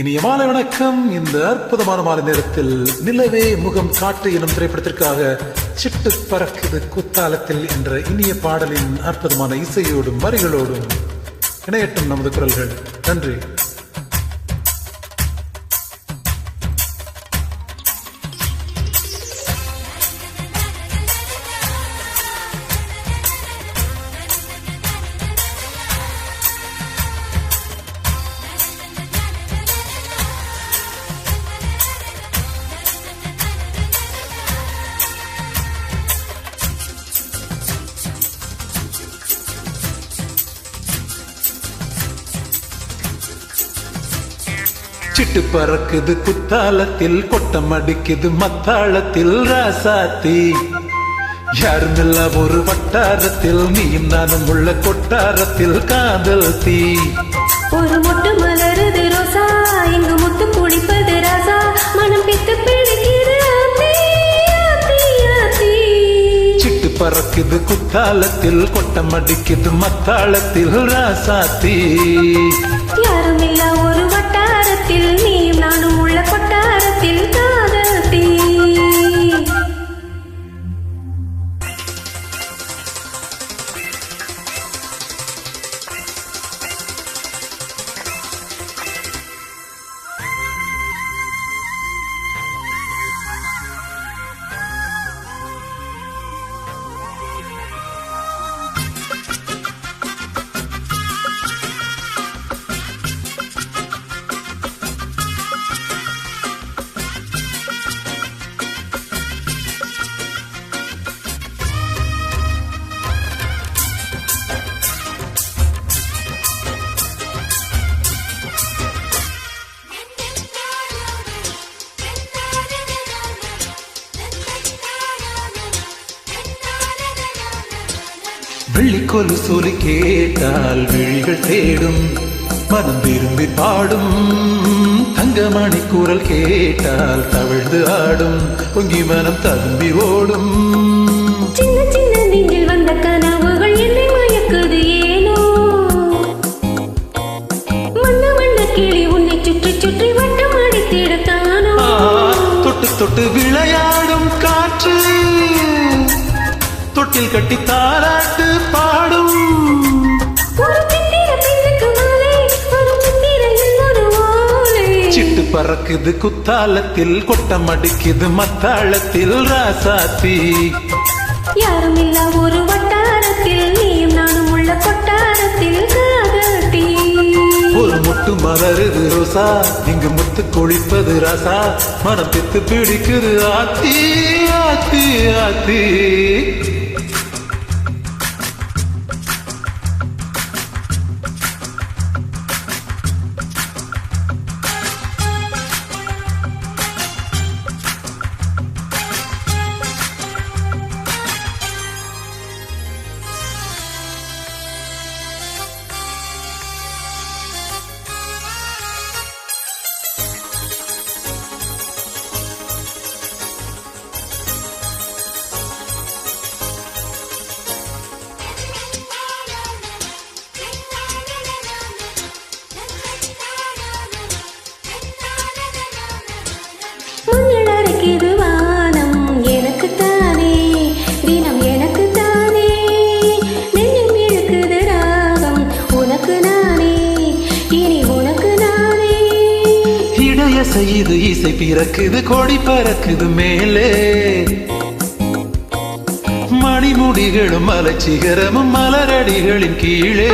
இனிய மாலை வணக்கம். இந்த அற்புதமான மாலை நேரத்தில் நிலவே முகம் காட்டு எனும் திரைப்படத்திற்காக சிட்டு பறக்குது குத்தாலத்தில் என்ற இனிய பாடலின் அற்புதமான இசையோடும் வரிகளோடும் இணையட்டும் நமது குரல்கள். நன்றி. சிட்டு பறக்குது குத்தாலத்தில் கொட்டம் அடிக்குது மத்தாளத்தில் ராசாத்தி. யாருமில்ல ஒரு வட்டாரத்தில் நீயும் நானும் உள்ள கொட்டாரத்தில் காதல் தீ. ஒரு மொட்டு மலருது ரோசா, இங்கு முத்து குளிப்பது ராசா, மனம் பித்து பிடிக்குது ஆத்தி, ஆத்தி, ஆத்தி. சிட்டு பறக்குது குத்தாலத்தில் கொட்டம் அடிக்குது மத்தாளத்தில் ராசாத்தி. யாருமில்ல ஒரு வட்டாரத்தில் நீயும் நானும் உள்ள கொட்டாரத்தில் காதல் தீ. வெள்ளிக்கொலு சொல்லி கேட்டால் விழிகள் தேடும், மனம் விரும்பி பாடும். தங்கமணி குரல் கேட்டால் தவிழ்ந்து ஆடும், பொங்கி மனம் ததும்பி ஓடும். சின்ன சின்ன நெஞ்சில் வந்த கனவுகள் என்னை மயக்குது ஏனோ. வண்ண வண்ண கிளி உன்னை சுற்றி சுற்றி வட்டம் அடித்திடத்தானோ. தொட்டு தொட்டு விளையாடும் காற்று தொட்டில் கட்டி தாராட்டு பாடும். சிட்டு பறக்குது குத்தாலத்தில் கொட்டம் அடிக்குது மத்தாளத்தில் ராசாத்தி. யாருமில்ல ஒரு வட்டாரத்தில் நீயும் நானும் உள்ள கொட்டாரத்தில் காதல் தீ. ஒரு முட்டு மலருது ரோசா, இங்கு முத்து கொழிப்பது ராசா, மனம் பித்து பிடிக்குது ஆத்தி, ஆத்தி, ஆத்தி. இது வானம் எனக்கு தானே, தினம் எனக்கு தானே, நெஞ்சம் இழுக்குது ராகம் உனக்கு நானே, இனி உனக்கு நானே. இடைய செய்து இசை பிறக்குது கொடி பறக்குது மேலே, மணிமுடிகளும் மலச்சிகரமும் மலரடிகளின் கீழே.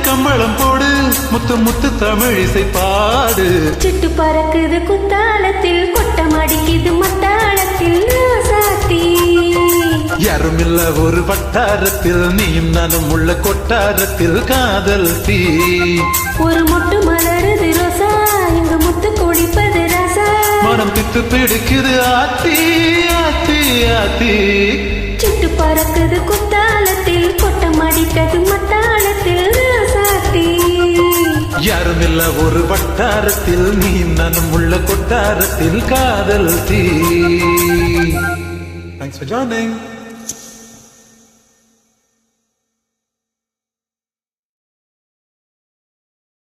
கம்பளம் போடு, முத்து முத்து தமிழ் இசை பாடு. சிட்டு பறக்குது குத்தாலத்தில் கொட்டம் அடிக்குது மத்தாளத்தில் ராசாத்தி. யாருமில்ல ஒரு வட்டாரத்தில் நீயும் நானும் உள்ள கொட்டாரத்தில் காதல் தீ. ஒரு மொட்டு மலருது ரோசா, இங்கு முத்து கொடிப்பது ராசா, மனம் பித்து பிடிக்குது ஆத்தி, ஆத்தி, ஆத்தி. சிட்டு பறக்குது குத்தாலத்தில் கொட்டம் அடித்தது மத்தாளத்தில் ராசாத்தி. யாருமில்ல ஒரு வட்டாரத்தில் நீ நானும் உள்ள கொட்டாரத்தில் காதல் தீ. Thanks for joining.